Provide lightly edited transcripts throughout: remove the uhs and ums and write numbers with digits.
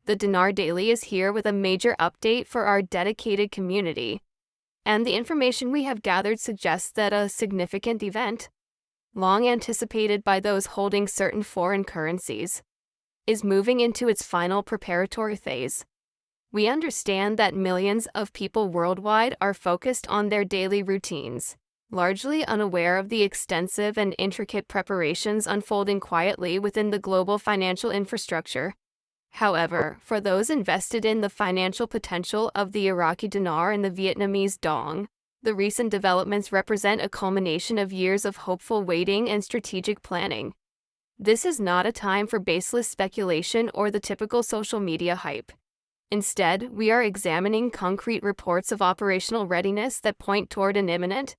The Dinar Daily is here with a major update for our dedicated community. And the information we have gathered suggests that a significant event, long anticipated by those holding certain foreign currencies, is moving into its final preparatory phase. We understand that millions of people worldwide are focused on their daily routines, largely unaware of the extensive and intricate preparations unfolding quietly within the global financial infrastructure. However, for those invested in the financial potential of the Iraqi dinar and the Vietnamese dong, the recent developments represent a culmination of years of hopeful waiting and strategic planning. This is not a time for baseless speculation or the typical social media hype. Instead, we are examining concrete reports of operational readiness that point toward an imminent,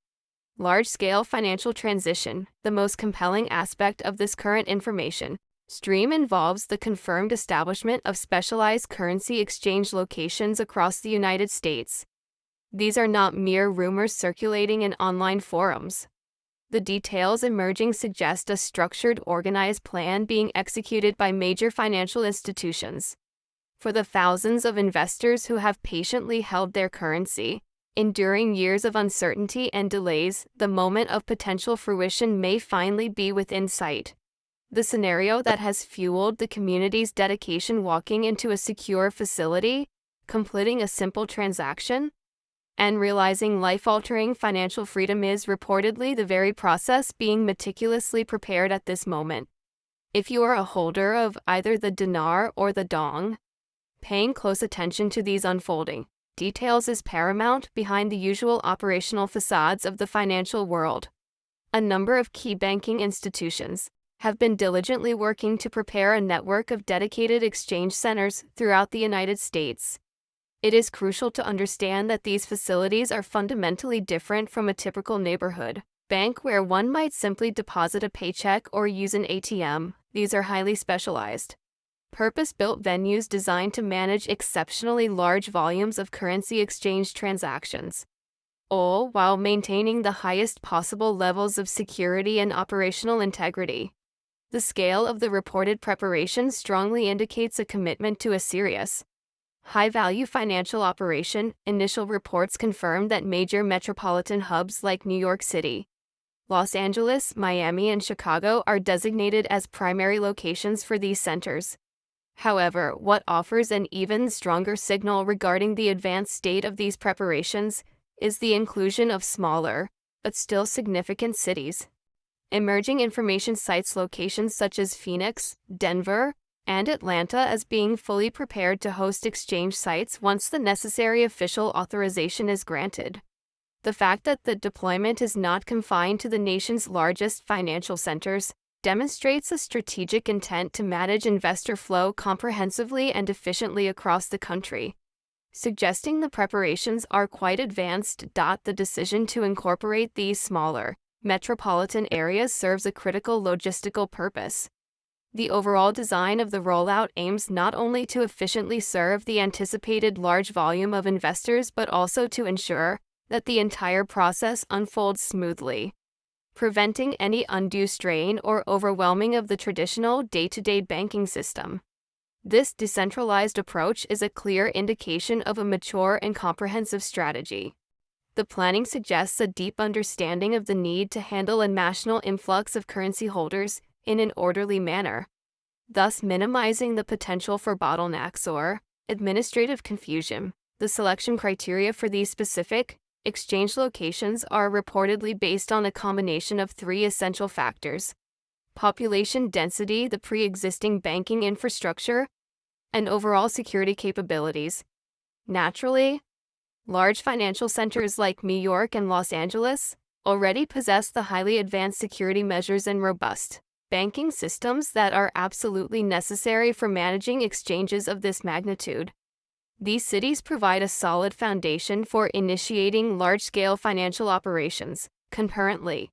large-scale financial transition. The most compelling aspect of this current information stream involves the confirmed establishment of specialized currency exchange locations across the United States. These are not mere rumors circulating in online forums. The details emerging suggest a structured, organized plan being executed by major financial institutions. For the thousands of investors who have patiently held their currency, enduring years of uncertainty and delays, the moment of potential fruition may finally be within sight. The scenario that has fueled the community's dedication, walking into a secure facility, completing a simple transaction, and realizing life-altering financial freedom is reportedly the very process being meticulously prepared at this moment. If you are a holder of either the dinar or the dong, paying close attention to these unfolding details is paramount. Behind the usual operational facades of the financial world, a number of key banking institutions have been diligently working to prepare a network of dedicated exchange centers throughout the United States. It is crucial to understand that these facilities are fundamentally different from a typical neighborhood bank where one might simply deposit a paycheck or use an ATM. These are highly specialized, purpose-built venues designed to manage exceptionally large volumes of currency exchange transactions, all while maintaining the highest possible levels of security and operational integrity. The scale of the reported preparation strongly indicates a commitment to a serious, high-value financial operation. Initial reports confirm that major metropolitan hubs like New York City, Los Angeles, Miami, and Chicago are designated as primary locations for these centers. However, what offers an even stronger signal regarding the advanced state of these preparations is the inclusion of smaller, but still significant cities. Emerging information cites locations such as Phoenix, Denver, and Atlanta as being fully prepared to host exchange sites once the necessary official authorization is granted. The fact that the deployment is not confined to the nation's largest financial centers demonstrates a strategic intent to manage investor flow comprehensively and efficiently across the country, suggesting the preparations are quite advanced. The decision to incorporate these smaller, metropolitan areas serves a critical logistical purpose. The overall design of the rollout aims not only to efficiently serve the anticipated large volume of investors but also to ensure that the entire process unfolds smoothly, preventing any undue strain or overwhelming of the traditional day-to-day banking system. This decentralized approach is a clear indication of a mature and comprehensive strategy. The planning suggests a deep understanding of the need to handle a national influx of currency holders in an orderly manner, thus minimizing the potential for bottlenecks or administrative confusion. The selection criteria for these specific exchange locations are reportedly based on a combination of three essential factors: population density, the pre-existing banking infrastructure, and overall security capabilities. Naturally, large financial centers like New York and Los Angeles already possess the highly advanced security measures and robust banking systems that are absolutely necessary for managing exchanges of this magnitude. These cities provide a solid foundation for initiating large-scale financial operations concurrently.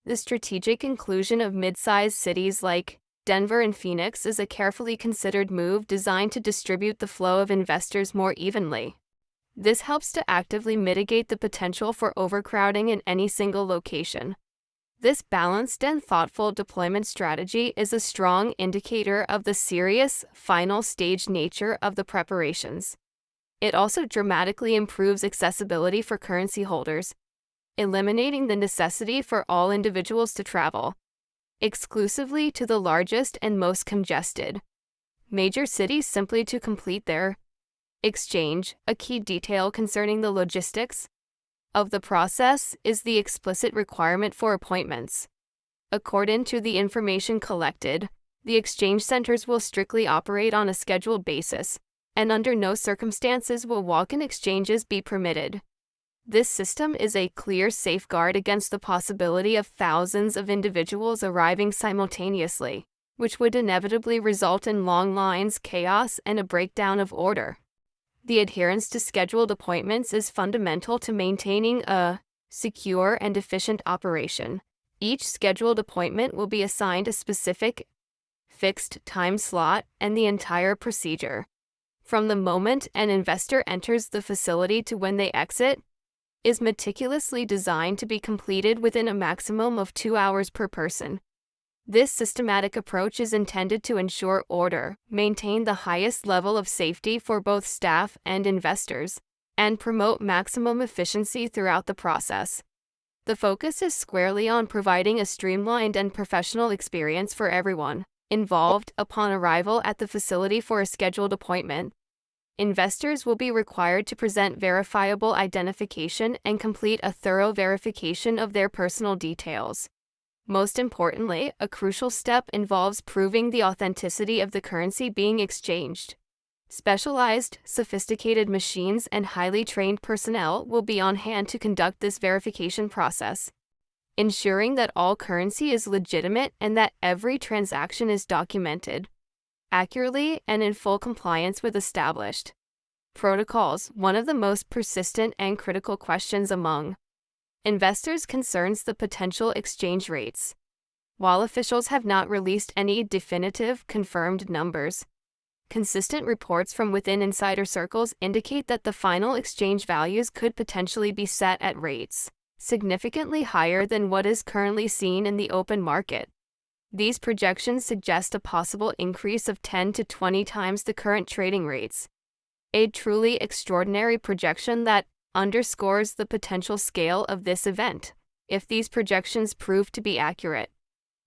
The strategic inclusion of mid-sized cities like Denver and Phoenix is a carefully considered move designed to distribute the flow of investors more evenly. This helps to actively mitigate the potential for overcrowding in any single location. This balanced and thoughtful deployment strategy is a strong indicator of the serious, final stage nature of the preparations. It also dramatically improves accessibility for currency holders, eliminating the necessity for all individuals to travel exclusively to the largest and most congested major cities simply to complete their exchange. A key detail concerning the logistics of the process is the explicit requirement for appointments. According to the information collected, the exchange centers will strictly operate on a scheduled basis, and under no circumstances will walk-in exchanges be permitted. This system is a clear safeguard against the possibility of thousands of individuals arriving simultaneously, which would inevitably result in long lines, chaos, and a breakdown of order. The adherence to scheduled appointments is fundamental to maintaining a secure and efficient operation. Each scheduled appointment will be assigned a specific, fixed time slot, and the entire procedure, from the moment an investor enters the facility to when they exit, is meticulously designed to be completed within a maximum of 2 hours per person. This systematic approach is intended to ensure order, maintain the highest level of safety for both staff and investors, and promote maximum efficiency throughout the process. The focus is squarely on providing a streamlined and professional experience for everyone involved upon arrival at the facility for a scheduled appointment. Investors will be required to present verifiable identification and complete a thorough verification of their personal details. Most importantly, a crucial step involves proving the authenticity of the currency being exchanged. Specialized, sophisticated machines and highly trained personnel will be on hand to conduct this verification process, ensuring that all currency is legitimate and that every transaction is documented accurately and in full compliance with established protocols. One of the most persistent and critical questions among investors concerns the potential exchange rates. While officials have not released any definitive, confirmed numbers, consistent reports from within insider circles indicate that the final exchange values could potentially be set at rates significantly higher than what is currently seen in the open market. These projections suggest a possible increase of 10 to 20 times the current trading rates, a truly extraordinary projection that underscores the potential scale of this event. If these projections prove to be accurate,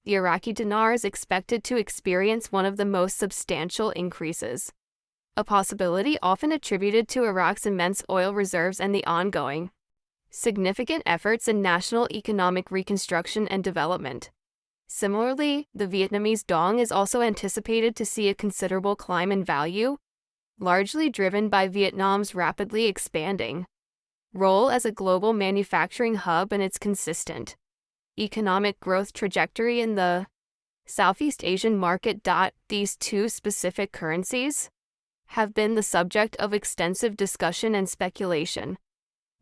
the Iraqi dinar is expected to experience one of the most substantial increases, a possibility often attributed to Iraq's immense oil reserves and the ongoing significant efforts in national economic reconstruction and development. Similarly, the Vietnamese dong is also anticipated to see a considerable climb in value, largely driven by Vietnam's rapidly expanding role as a global manufacturing hub and its consistent economic growth trajectory in the Southeast Asian market. These two specific currencies have been the subject of extensive discussion and speculation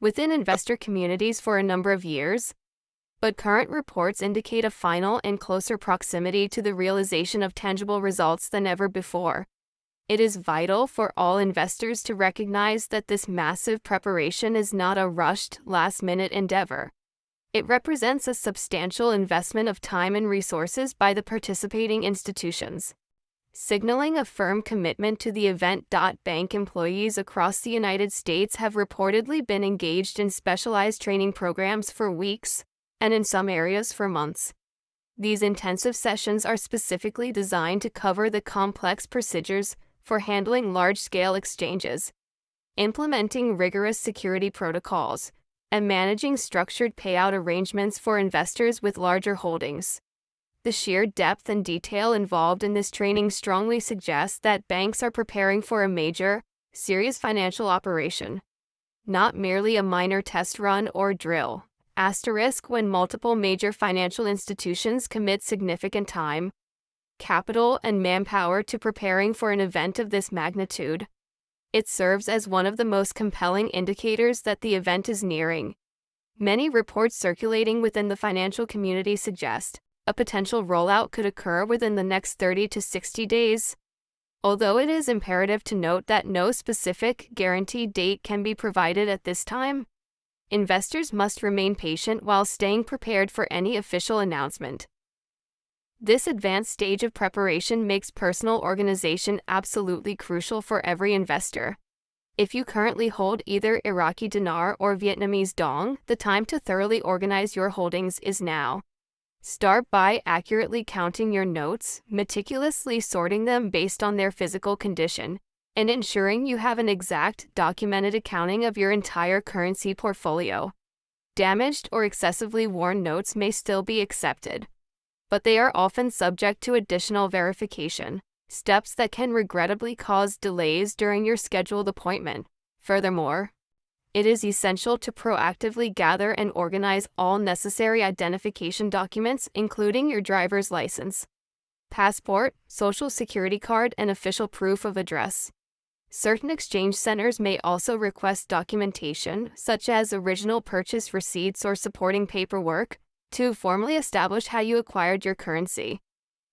within investor communities for a number of years, but current reports indicate a final and closer proximity to the realization of tangible results than ever before. It is vital for all investors to recognize that this massive preparation is not a rushed, last-minute endeavor. It represents a substantial investment of time and resources by the participating institutions, signaling a firm commitment to the event. Bank employees across the United States have reportedly been engaged in specialized training programs for weeks, and in some areas for months. These intensive sessions are specifically designed to cover the complex procedures for handling large-scale exchanges, implementing rigorous security protocols, and managing structured payout arrangements for investors with larger holdings. The sheer depth and detail involved in this training strongly suggests that banks are preparing for a major, serious financial operation, not merely a minor test run or drill. When multiple major financial institutions commit significant time, capital, and manpower to preparing for an event of this magnitude, it serves as one of the most compelling indicators that the event is nearing. Many reports circulating within the financial community suggest a potential rollout could occur within the next 30 to 60 days. Although it is imperative to note that no specific guaranteed date can be provided at this time, Investors must remain patient while staying prepared for any official announcement. This advanced stage of preparation makes personal organization absolutely crucial for every investor. If you currently hold either Iraqi dinar or Vietnamese dong, the time to thoroughly organize your holdings is now. Start by accurately counting your notes, meticulously sorting them based on their physical condition, and ensuring you have an exact, documented accounting of your entire currency portfolio. Damaged or excessively worn notes may still be accepted, but they are often subject to additional verification, steps that can regrettably cause delays during your scheduled appointment. Furthermore, it is essential to proactively gather and organize all necessary identification documents, including your driver's license, passport, social security card, and official proof of address. Certain exchange centers may also request documentation, such as original purchase receipts or supporting paperwork, to formally establish how you acquired your currency.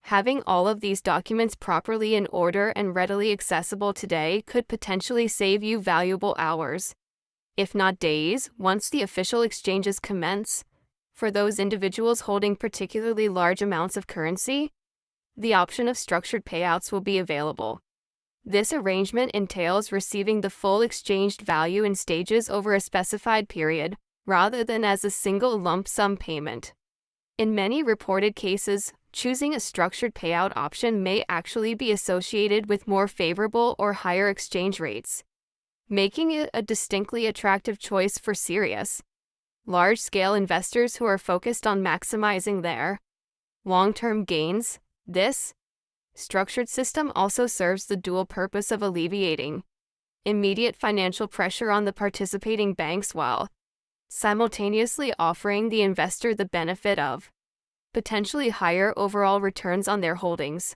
Having all of these documents properly in order and readily accessible today could potentially save you valuable hours, if not days, once the official exchanges commence. For those individuals holding particularly large amounts of currency, the option of structured payouts will be available. This arrangement entails receiving the full exchanged value in stages over a specified period, rather than as a single lump sum payment. In many reported cases, choosing a structured payout option may actually be associated with more favorable or higher exchange rates, making it a distinctly attractive choice for serious, large-scale investors who are focused on maximizing their long-term gains. This structured system also serves the dual purpose of alleviating immediate financial pressure on the participating banks while simultaneously offering the investor the benefit of potentially higher overall returns on their holdings.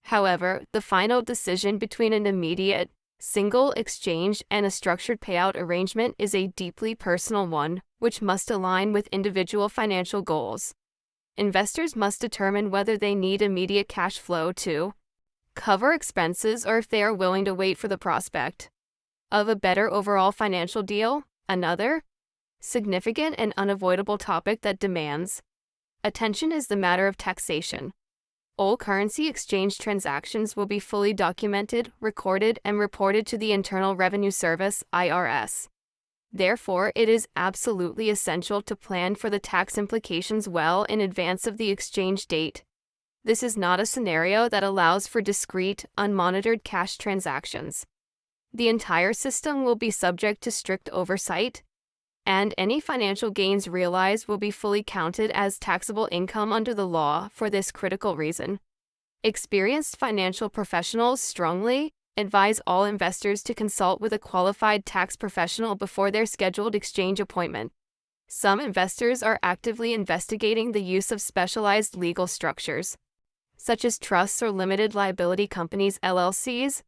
However, the final decision between an immediate single exchange and a structured payout arrangement is a deeply personal one, which must align with individual financial goals. Investors must determine whether they need immediate cash flow to cover expenses or if they are willing to wait for the prospect of a better overall financial deal. Another significant and unavoidable topic that demands attention is the matter of taxation. All currency exchange transactions will be fully documented, recorded, and reported to the Internal Revenue Service (IRS). Therefore, it is absolutely essential to plan for the tax implications well in advance of the exchange date. This is not a scenario that allows for discrete, unmonitored cash transactions. The entire system will be subject to strict oversight, and any financial gains realized will be fully counted as taxable income under the law. For this critical reason, experienced financial professionals strongly advise all investors to consult with a qualified tax professional before their scheduled exchange appointment. Some investors are actively investigating the use of specialized legal structures, such as trusts or limited liability companies (LLCs),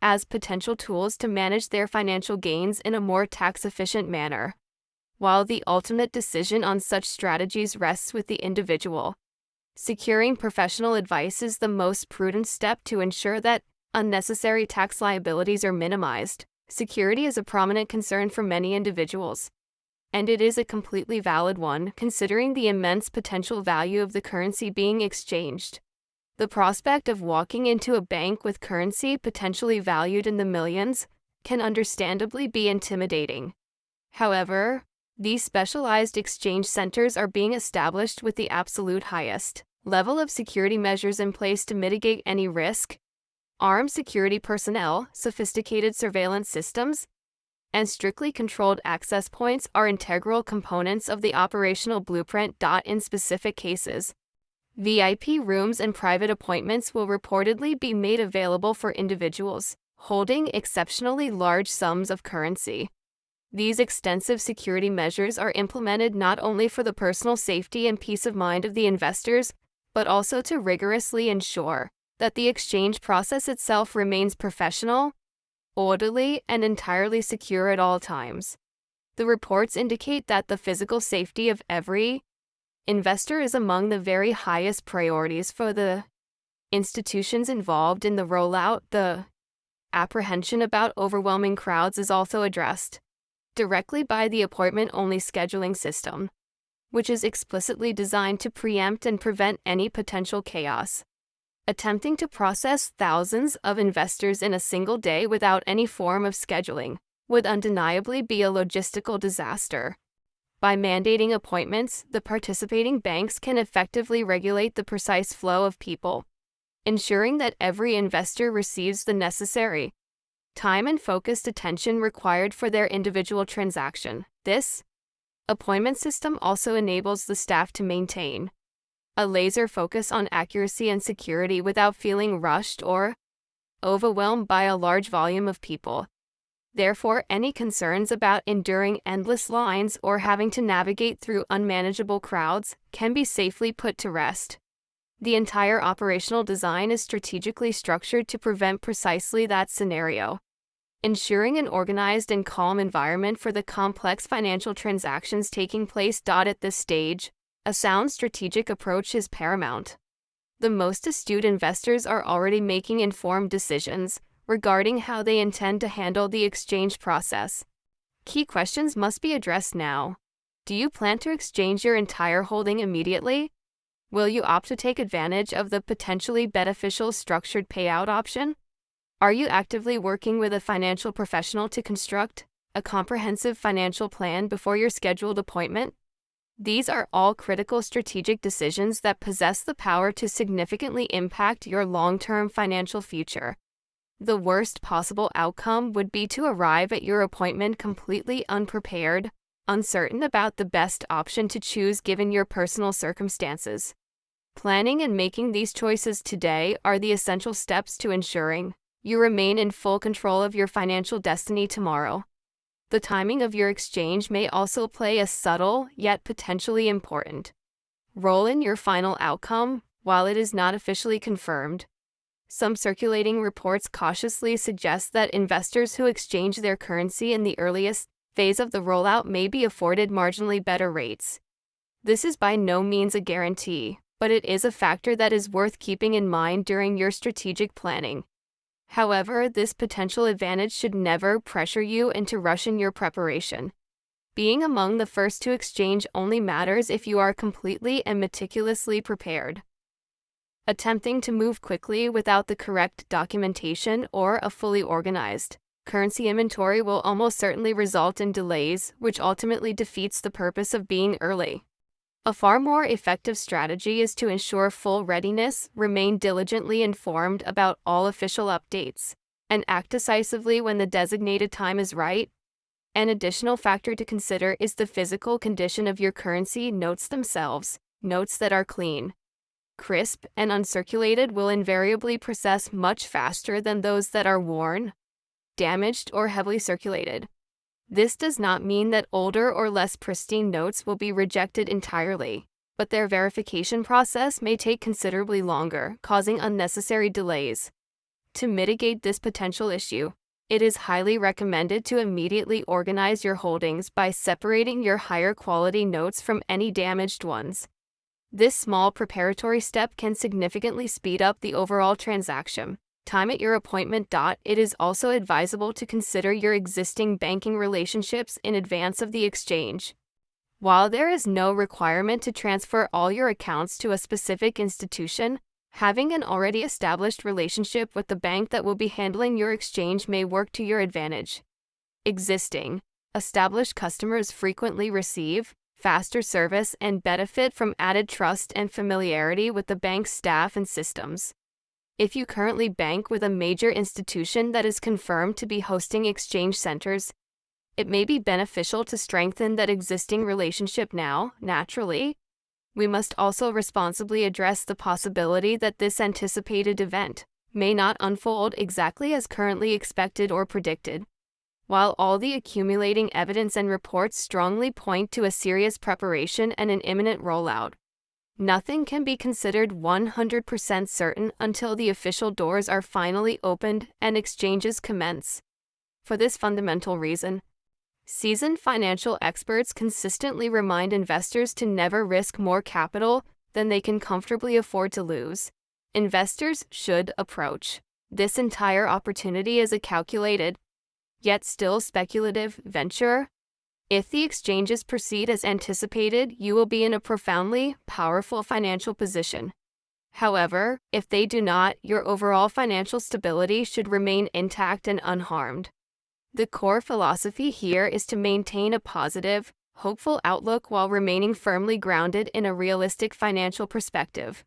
as potential tools to manage their financial gains in a more tax-efficient manner. While the ultimate decision on such strategies rests with the individual, securing professional advice is the most prudent step to ensure that unnecessary tax liabilities are minimized. Security is a prominent concern for many individuals, and it is a completely valid one considering the immense potential value of the currency being exchanged. The prospect of walking into a bank with currency potentially valued in the millions can understandably be intimidating. However, these specialized exchange centers are being established with the absolute highest level of security measures in place to mitigate any risk. Armed security personnel, sophisticated surveillance systems, and strictly controlled access points are integral components of the operational blueprint. In specific cases, VIP rooms and private appointments will reportedly be made available for individuals holding exceptionally large sums of currency. These extensive security measures are implemented not only for the personal safety and peace of mind of the investors, but also to rigorously ensure that the exchange process itself remains professional, orderly, and entirely secure at all times. The reports indicate that the physical safety of every investor is among the very highest priorities for the institutions involved in the rollout. The apprehension about overwhelming crowds is also addressed. directly by the appointment-only scheduling system, which is explicitly designed to preempt and prevent any potential chaos. Attempting to process thousands of investors in a single day without any form of scheduling would undeniably be a logistical disaster. By mandating appointments, the participating banks can effectively regulate the precise flow of people, ensuring that every investor receives the necessary time and focused attention required for their individual transaction. This appointment system also enables the staff to maintain a laser focus on accuracy and security without feeling rushed or overwhelmed by a large volume of people. Therefore, any concerns about enduring endless lines or having to navigate through unmanageable crowds can be safely put to rest. The entire operational design is strategically structured to prevent precisely that scenario, ensuring an organized and calm environment for the complex financial transactions taking place. At this stage, a sound strategic approach is paramount. The most astute investors are already making informed decisions regarding how they intend to handle the exchange process. Key questions must be addressed now. Do you plan to exchange your entire holding immediately? Will you opt to take advantage of the potentially beneficial structured payout option? Are you actively working with a financial professional to construct a comprehensive financial plan before your scheduled appointment? These are all critical strategic decisions that possess the power to significantly impact your long-term financial future. The worst possible outcome would be to arrive at your appointment completely unprepared, uncertain about the best option to choose given your personal circumstances. Planning and making these choices today are the essential steps to ensuring you remain in full control of your financial destiny tomorrow. The timing of your exchange may also play a subtle, yet potentially important role in your final outcome, while it is not officially confirmed. Some circulating reports cautiously suggest that investors who exchange their currency in the earliest phase of the rollout may be afforded marginally better rates. This is by no means a guarantee, but it is a factor that is worth keeping in mind during your strategic planning. However, this potential advantage should never pressure you into rushing your preparation. Being among the first to exchange only matters if you are completely and meticulously prepared. Attempting to move quickly without the correct documentation or a fully organized currency inventory will almost certainly result in delays, which ultimately defeats the purpose of being early. A far more effective strategy is to ensure full readiness, remain diligently informed about all official updates, and act decisively when the designated time is right. An additional factor to consider is the physical condition of your currency notes themselves. Notes that are clean, crisp, and uncirculated will invariably process much faster than those that are worn, damaged, or heavily circulated. This does not mean that older or less pristine notes will be rejected entirely, but their verification process may take considerably longer, causing unnecessary delays. To mitigate this potential issue, it is highly recommended to immediately organize your holdings by separating your higher quality notes from any damaged ones. This small preparatory step can significantly speed up the overall transaction time at your appointment. It is also advisable to consider your existing banking relationships in advance of the exchange. While there is no requirement to transfer all your accounts to a specific institution, having an already established relationship with the bank that will be handling your exchange may work to your advantage. Existing, established customers frequently receive faster service and benefit from added trust and familiarity with the bank's staff and systems. If you currently bank with a major institution that is confirmed to be hosting exchange centers, it may be beneficial to strengthen that existing relationship now. Naturally, we must also responsibly address the possibility that this anticipated event may not unfold exactly as currently expected or predicted. While all the accumulating evidence and reports strongly point to a serious preparation and an imminent rollout, nothing can be considered 100% certain until the official doors are finally opened and exchanges commence. For this fundamental reason, seasoned financial experts consistently remind investors to never risk more capital than they can comfortably afford to lose. Investors should approach this entire opportunity as a calculated, yet still speculative venture, If the exchanges proceed as anticipated, you will be in a profoundly powerful financial position. However, if they do not, your overall financial stability should remain intact and unharmed. The core philosophy here is to maintain a positive, hopeful outlook while remaining firmly grounded in a realistic financial perspective.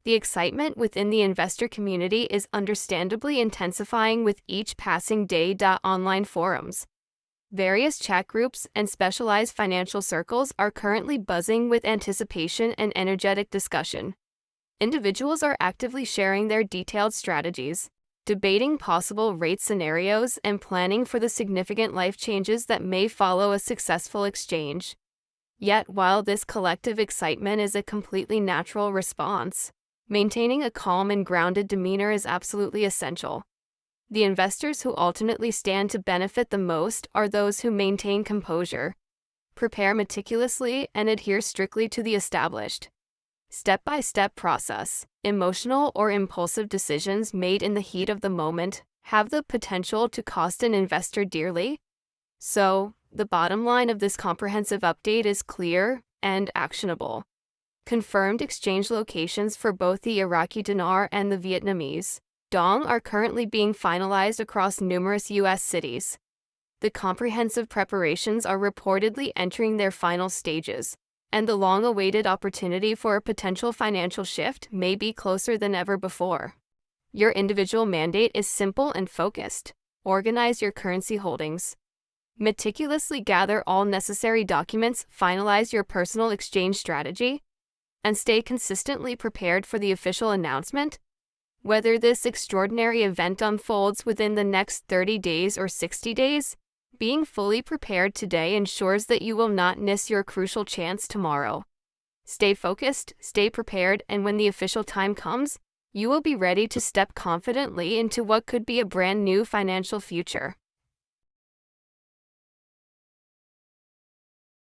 The excitement within the investor community is understandably intensifying with each passing day. Online forums, various chat groups, and specialized financial circles are currently buzzing with anticipation and energetic discussion. Individuals are actively sharing their detailed strategies, debating possible rate scenarios, and planning for the significant life changes that may follow a successful exchange. Yet, while this collective excitement is a completely natural response, maintaining a calm and grounded demeanor is absolutely essential. The investors who ultimately stand to benefit the most are those who maintain composure, prepare meticulously, and adhere strictly to the established step-by-step process. Emotional or impulsive decisions made in the heat of the moment have the potential to cost an investor dearly. So, the bottom line of this comprehensive update is clear and actionable. Confirmed exchange locations for both the Iraqi dinar and the Vietnamese dong are currently being finalized across numerous U.S. cities. The comprehensive preparations are reportedly entering their final stages, and the long-awaited opportunity for a potential financial shift may be closer than ever before. Your individual mandate is simple and focused. Organize your currency holdings. Meticulously gather all necessary documents, finalize your personal exchange strategy, and stay consistently prepared for the official announcement. Whether this extraordinary event unfolds within the next 30 days or 60 days, being fully prepared today ensures that you will not miss your crucial chance tomorrow. Stay focused, stay prepared, and when the official time comes, you will be ready to step confidently into what could be a brand new financial future.